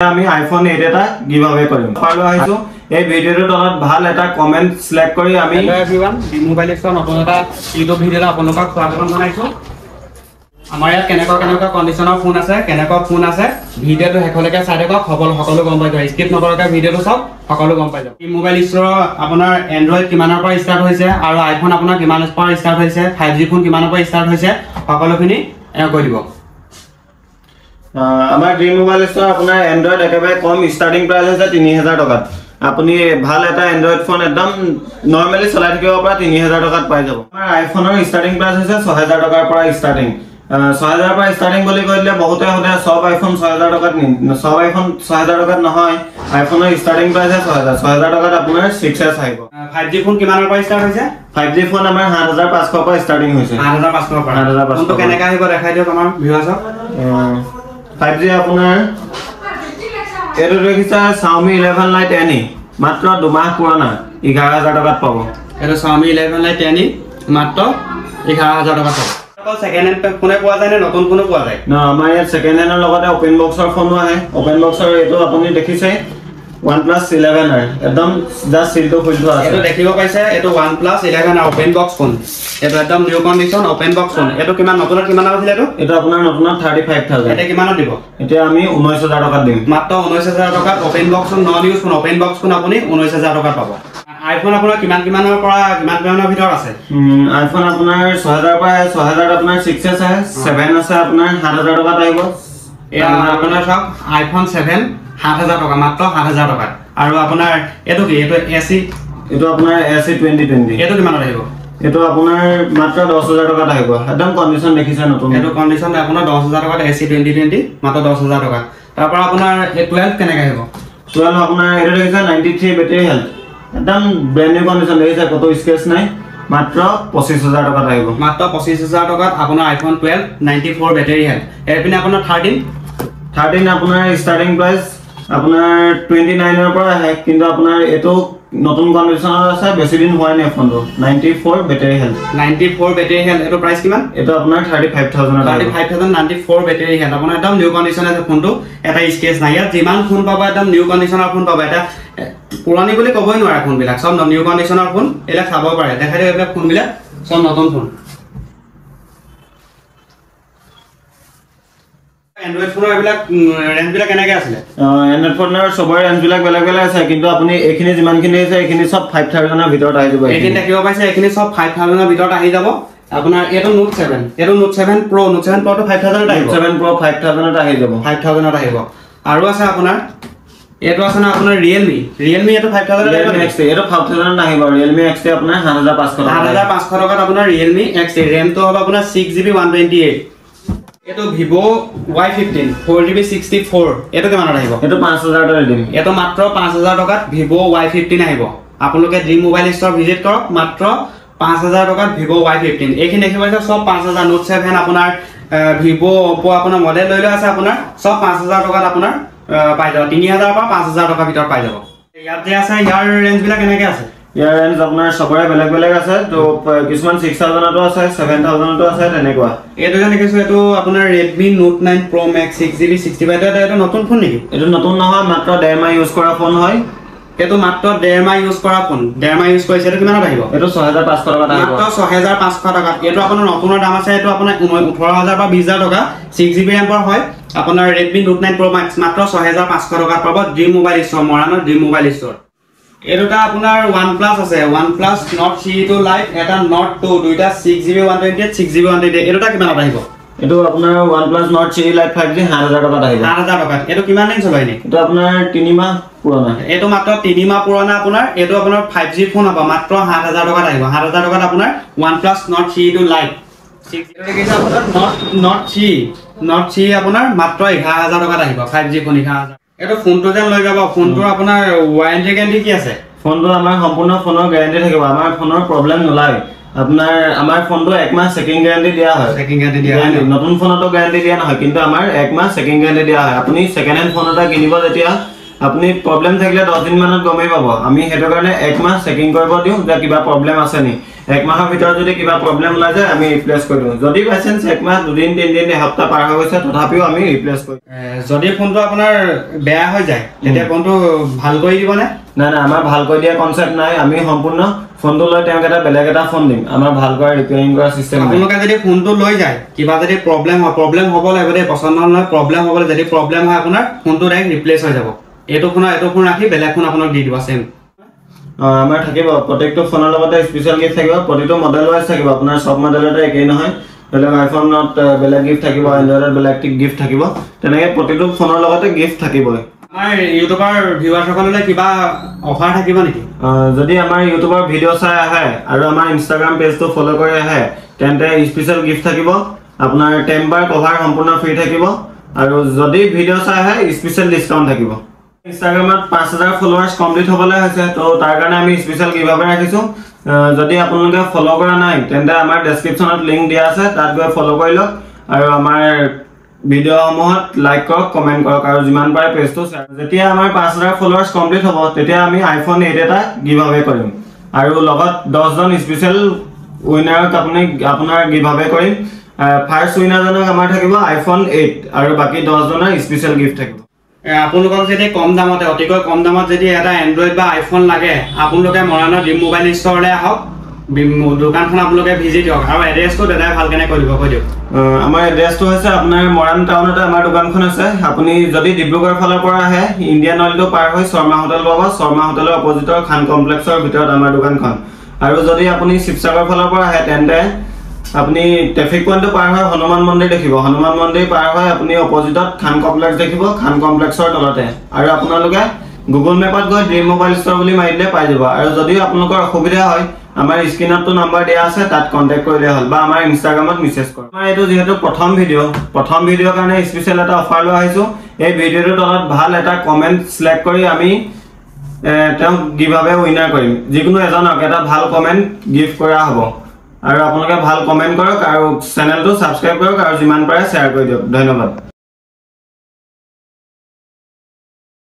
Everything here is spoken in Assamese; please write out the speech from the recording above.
আমি আইফোন 8 এটা গিভঅৱে কৰিম পালো আহিছো এই ভিডিওৰ তলত ভাল এটা কমেন্ট সিলেক্ট কৰি আমি एवरीवन মোবাইল এক্সৰ নতুন এটা ইউটিউব ভিডিওত আপোনালোকক স্বাগতম জনাইছো আমাৰ ইয়াত কেনেকুৱা কন্ডিশনৰ ফোন আছে ভিডিওটো হেকলৈকে চাই থাকক সকলো গম পাই যাব স্কিপ নকৰাকৈ ভিডিওটো চাওক সকলো গম পাই যাব এই মোবাইল ইষ্টৰ আপোনাৰ এন্ড্ৰইড কিমানৰ পৰা ষ্টাৰ্ট হৈছে আৰু আইফোন আপোনাৰ কিমানৰ পৰা ষ্টাৰ্ট হৈছে 5G ফোন কিমানৰ পৰা ষ্টাৰ্ট হৈছে সকলোখিনি কৈ দিব আমাৰ ড্ৰিম মোবাইল ইষ্টৰ আপোনাৰ এন্ড্ৰইড একেবাৰে কম ষ্টাৰ্টিং প্ৰাইস হৈছে 3000 টকা আপুনি ভাল এটা এন্ড্ৰইড ফোন একদম নৰমালি চলাই থাকিব পৰা 3000 টকাত পাই যাব আমাৰ আইফোনৰ ষ্টাৰ্টিং প্ৰাইস হৈছে 6000 টকাৰ পৰা ষ্টাৰ্টিং 6000 পৰা ষ্টাৰ্টিং বুলি কৈলে বহুতে হতে সব আইফোন 6000 টকাত সব আইফোন 6000 টকাত নহয় আইফোনৰ ষ্টাৰ্টিং প্ৰাইস 6000 টকাত আপোনাৰ 6s আহিব 5G ফোন কিমানৰ পৰা ষ্টাৰ্ট হৈছে 5G ফোন আমাৰ 7500 পৰা ষ্টাৰ্টিং হৈছে 7500 পৰা ফোনটো কেনেকা আহিব দেখাই দিওক আমাৰ ভিউৱাৰ্ছক 5G আপোনাৰ এটো দেখিছা Xiaomi 11 Lite Any মাত্ৰ 2 মাহ পুৰণা 11000 টকাত পাব এটো Xiaomi 11 Lite Any মাত্ৰ 11000 টকাত পাব সেকেন্ড হ্যান্ড ফোনে পোৱা যায় নে নতুন ফোনো পোৱা যায় না আমাৰ ইয়াত সেকেন্ড হ্যান্ডৰ লগতে ওপেন বক্সৰ ফোনো আহে ওপেন বক্সৰ এটো আপুনি দেখিছে OnePlus 11 হয় একদম জাস্ট সিলটো খুলি থোৱা আছে এটো দেখিব পাইছে এটো OnePlus 11 ওপেন বক্স ফোন এটো একদম new condition open box phone এটো কিমান নতুনত কিমান আছিল এটো আপোনাৰ নতুনত 35000 এটা কিমানত দিব এতিয়া আমি 19000 টকাত দিম মাত্ৰ 19000 টকাত open box phone non use phone open box phone আপুনি 19000 টকাত পাব আইফোন আপোনাৰ কিমানৰ পৰা কিমানৰ ভিতৰত আছে আইফোন আপোনাৰ 6000 পৰা 6000 আপোনাৰ 6s আছে 7 আছে আপোনাৰ 7000 টকাত আহিব আপোনাৰ সব আইফোন 7 7000 টকা মাত্ৰ 7000 টকা আৰু আপোনাৰ এটো কি এটো AC এটো আপোনাৰ AC 2020 এটো কিমানত আহিব এটো আপোনাৰ মাত্ৰ 10000 টকাত আহিব একদম কন্ডিশন দেখিছে নতুন এটো কন্ডিশন আপোনাৰ 10000 টকাত AC 2020 মাত্ৰ 10000 টকা তাৰ পৰা আপোনাৰ 12 কেনেকৈ আহিব 12 আপোনাৰ এটো দেখিছে 93 বেটাৰি হেলথ একদম ব্ৰ্যান্ড নিউ কন্ডিশন দেখিছে কত স্কেচ নাই মাত্ৰ 25000 টকাত আহিব মাত্ৰ 25000 টকাত আপোনাৰ আইফোন 12 94 বেটাৰি হেলথ এপিনে আপোনাৰ 13 আপোনাৰ ষ্টাৰ্টিং প্ৰাইস আপোনাৰ 29 ৰ পৰা আহে কিন্তু আপোনাৰ এটো নতুন কন্ডিশনৰ আছে বেছি দিন হোৱা নাই ফোনটো 94 বেটাৰি হেলথ 94 বেটাৰি হেলথ এটো প্ৰাইস কিমান এটো আপোনাৰ 35094 বেটাৰি হেলথ আপোনাৰ একদম নিউ কন্ডিশন আছে ফোনটো এটা স্কেচ নাই ইয়াত যিমান ফোন পাবা একদম নিউ কন্ডিশনৰ ফোন পাবা এটা পুৰণি বুলি কবই নোৱাৰা ফোন বিলাক সব নিউ কন্ডিশনৰ ফোন এলা চাব পাৰে দেখাই দিও এইবিলাক ফোন বিলাক সব নতুন ফোন এন্ড্ৰইড ফোনৰ এইবিলাক ৰেঞ্জ বিলাক কেনেকৈ আছিল এন্ড্ৰইড ফোনৰ সবৰ ৰেঞ্জ বিলাক বেলেগ বেলেগ আছে কিন্তু আপুনি এখিনি যিমানখিনি আছে এখিনি সব 5000 ৰ ভিতৰত আহি যাব এখিনি দেখিব পাইছে এখিনি সব 5000 ৰ ভিতৰত আহি যাব আপোনাৰ এটো নোট 7 Pro নোট 7 Pro টো 5000 ত আহিব 7 Pro 5000 ত আহি যাব 5000 ত আহিব আৰু আছে আপোনাৰ এটো আছে না আপোনাৰ Realme এটো 5000 ত আহিব XT এটো 5000 ত আহিব Realme XT আপোনাৰ 7500 টকাত আপোনাৰ Realme XT RAM তো হ'ব আপোনাৰ 6GB 128 এটো Vivo Y15 4GB 64 এটো কিমানত আহিব এটো 5000 টকা দিম এটো মাত্ৰ 5000 টকাত Vivo Y15 আহিব আপোনালোকে ড্ৰিম মোবাইল ষ্টৰ ভিজিট কৰক মাত্ৰ 5000 টকাত Vivo Y15 এইখিনি দেখিব পাইছে সব 5000 Note 7 আপোনাৰ Vivo Oppo আপোনাৰ মডেল লৈ লৈ আছে আপোনাৰ সব 5000 টকাত আপোনাৰ পাই যাব 3000 পৰা 5000 টকা ভিতৰত পাই যাব ইয়াত যে আছে ইয়াৰ ৰেঞ্জ বিলাক কেনেকৈ আছে ইয়াৰ ৰেঞ্জ আপোনাৰ সবৰে বেলেগ বেলেগ আছে তো কিছুমান 6000 তো আছে 7000 তো আছে তেনেকুৱা এটো জানি কিছু এটো আপোনাৰ Redmi Note 9 Pro Max 6GB 65 এটা নতুন ফোন নেকি এটো নতুন নহয় মাত্ৰ 1.5 মাহ ইউজ কৰা ফোন হয় এটো মাত্ৰ 1.5 মাহ ইউজ কৰা ফোন 1.5 মাহ ইউজ কৰিছে এটো কিমানত আহিব এটো 6500 টকা আহিব মাত্ৰ 6500 টকা এটো আপোনাৰ নতুনৰ দাম আছে এটো আপোনাৰ 18000 বা 20000 টকা 6GB RAM પર হয় আপোনাৰ Redmi Note 9 Pro Max মাত্ৰ 6500 টকা পাব ড্ৰিম মোবাইল ষ্টৰ মৰাণৰ ড্ৰিম মোবাইল ষ্টৰ এটোটা আপোনাৰ OnePlus আছে OnePlus Nord CE2 Lite এটা Nord 2 দুইটা 6GB 128 6GB 128 এটোটা কিমানত আহিব এটো আপোনাৰ OnePlus Nord CE Lite 5G 7000 টকাত আহিব 7000 টকা এটো কিমান দিন চলাই নি এটো আপোনাৰ 3 মাহ পুৰণা এটো মাত্ৰ 3 মাহ পুৰণা আপোনাৰ এটো আপোনাৰ 5G ফোন হ'ব মাত্ৰ 7000 টকাত আহিব 7000 টকাত আপোনাৰ OnePlus Nord CE2 Lite 6GB কিছে আপোনাৰ Nord CE আপোনাৰ মাত্ৰ 11000 টকাত আহিব 5G ফোন 11000 এটো ফোনটো যেন লৈ যাব ফোনটো আপোনাৰ ওয়াৰেন্টি গ্যাৰান্টি কি আছে ফোনটো আমাৰ সম্পূৰ্ণ ফোনৰ গ্যাৰান্টি থাকিব আমাৰ ফোনৰ প্ৰবলেম নলাই আপোনাৰ আমাৰ ফোনটো 1 মাহ সেকেন্ড গ্যাৰান্টি দিয়া হয় নতুন ফোনটো গ্যাৰান্টি দিয়া নহয় কিন্তু আমাৰ 1 মাহ সেকেন্ড গ্যাৰান্টি দিয়া হয় আপুনি সেকেন্ড হ্যান্ড ফোন এটা কিনিব যেতিয়া আপুনি প্ৰবলেম থাকিলে 10 দিন মানত গমেই পাব আমি হেটো কাৰণে 1 মাহ চেকিং কৰিব দিও যে কিবা প্ৰবলেম আছে নি 1 মাহৰ ভিতৰত যদি কিবা প্ৰবলেম ওলাই যায় আমি ৰিপ্লেস কৰি দিওঁ যদি বাই চান্স 1 মাহ 2 দিন 3 দিন এসপ্তাহ পাৰ হৈ গৈছে তথাপিও আমি ৰিপ্লেস কৰি যদি ফোনটো আপোনাৰ বেয়া হৈ যায় তেতিয়া ফোনটো ভাল কৰি দিব নে না না আমাৰ ভাল কৰি দিয়া কনসেপ্ট নাই আমি সম্পূৰ্ণ ফোনটো লৈ তেওঁক এটা বেলেগ এটা ফোন দিম আমাৰ ভাল কৰি ৰিপেয়াৰিং কৰা সিস্টেম আপোনালোকে যদি ফোনটো লৈ যায় কিবা যদি প্ৰবলেম হ'ব লাগিব দে পছন্দ নহয় প্ৰবলেম হ'ব যদি প্ৰবলেম হয় আপোনাৰ ফোনটো ডাইৰেক্ট ৰিপ্লেস হৈ যাব এইটো ফোন ৰাখি বেলেগ ফোন আপোনাক দি দিব সেম আমাৰ থাকিব প্ৰত্যেকটো ফোনৰ লগতে স্পেশাল গিফট থাকিব প্ৰতিটো মডেল ওয়াইজ থাকিব আপোনাৰ সব মডেলতে একেই নহয় বেলেগ আইফোনত বেলেগ গিফট থাকিব এন্ড্ৰইডত বেলেগ গিফট থাকিব তেনেকৈ প্ৰতিটো ফোনৰ লগতে গিফট থাকিবই আমাৰ ইউটিউবৰ ভিউৱাৰসকললৈ কিবা অফাৰ থাকিব নেকি যদি আমাৰ ইউটিউবৰ ভিডিও চাই আহে আৰু আমাৰ ইনষ্টাগ্ৰাম পেজটো ফলো কৰি আহে তেন্তে স্পেশাল গিফট থাকিব আপোনাৰ টেম্পাৰ কভাৰ সম্পূৰ্ণ ফ্ৰী থাকিব আৰু যদি ভিডিও চাই আহে স্পেশাল ডিসকাউন্ট থাকিব ইনষ্টাগ্ৰামত 5000 ফলোৱাৰ্স কমপ্লিট হ'বলৈ হৈছে তো তাৰ কাৰণে আমি স্পেশাল গিভআৱে ৰাখিছো যদি আপোনালোকে ফলো কৰা নাই তেন্তে আমাৰ ডেসক্ৰিপচনত লিংক দিয়া আছে তাত গৈ ফলো কৰি লওক আৰু আমাৰ ভিডিওসমূহত লাইক কৰক কমেন্ট কৰক আৰু যিমান পাৰে পেজটো যেতিয়া আমাৰ 5000 ফলোৱাৰ্স কমপ্লিট হ'ব তেতিয়া আমি আইফোন 8 এটা গিভআৱে কৰিম আৰু লগত 10 জন স্পেশাল উইনাৰক আপোনাৰ গিভআৱে কৰিম ফাৰ্স্ট উইনাৰজনক আমাৰ থাকিব আইফোন 8 আৰু বাকি 10 জনৰ স্পেশাল গিফট থাকিব আপোনালোকক যদি কম দামতে অতিকৈ কম দামত যদি এটা এন্ড্ৰইড বা আইফোন লাগে আপোনালোকে মৰাণৰ ডিম মোবাইল ষ্টৰলৈ আহক দোকানখন আপোনালোকে ভিজিট কৰক আৰু এড্ৰেছটো দাদাই ভালকেনে কৈ দিয়ক আমাৰ এড্ৰেছটো হৈছে আপোনাৰ মৰাণ টাউনতে আমাৰ দোকানখন আছে আপুনি যদি ডিব্ৰুগড় ফালৰ পৰা আহে ইণ্ডিয়ান অইলটো পাৰ হৈ শৰ্মা হোটেল পাব শৰ্মা হোটেলৰ অপজিটৰ খান কমপ্লেক্সৰ ভিতৰত আমাৰ দোকানখন আৰু যদি আপুনি শিৱসাগৰ ফালৰ পৰা আহে তেন্তে আপুনি ট্ৰাফিক পইণ্টটো পাৰ হৈ হনুমান মন্দিৰ দেখিব হনুমান মন্দিৰ পাৰ হৈ আপুনি অপজিটত খান কমপ্লেক্স দেখিব খান কমপ্লেক্সৰ তলতে আৰু আপোনালোকে গুগল মেপত গৈ ড্ৰিম মোবাইল ষ্টৰ বুলি মাৰিলে পাই যাব আৰু যদি আপোনালোকৰ অসুবিধা হয় আমাৰ স্ক্ৰিনতটো নম্বৰ দিয়া আছে তাত কন্টাক্ট কৰিলে হ'ল বা আমাৰ ইনষ্টাগ্ৰামত মেছেজ কৰক আমাৰ এইটো যেহেতু প্ৰথম ভিডিওৰ কাৰণে স্পেশাল এটা অফাৰ লৈ আহিছো এই ভিডিওটোৰ তলত ভাল এটা কমেন্ট সিলেক্ট কৰি আমি তেওঁক গিভআৱে উইনাৰ কৰিম যিকোনো এজনক এটা ভাল কমেন্ট গিফট কৰা হ'ব আৰু আপোনালোকে ভাল কমেন্ট কৰক আৰু চেনেলটো সাবস্ক্ৰাইব কৰক আৰু যিমান পাৰে শ্বেয়াৰ কৰি দিয়ক ধন্যবাদ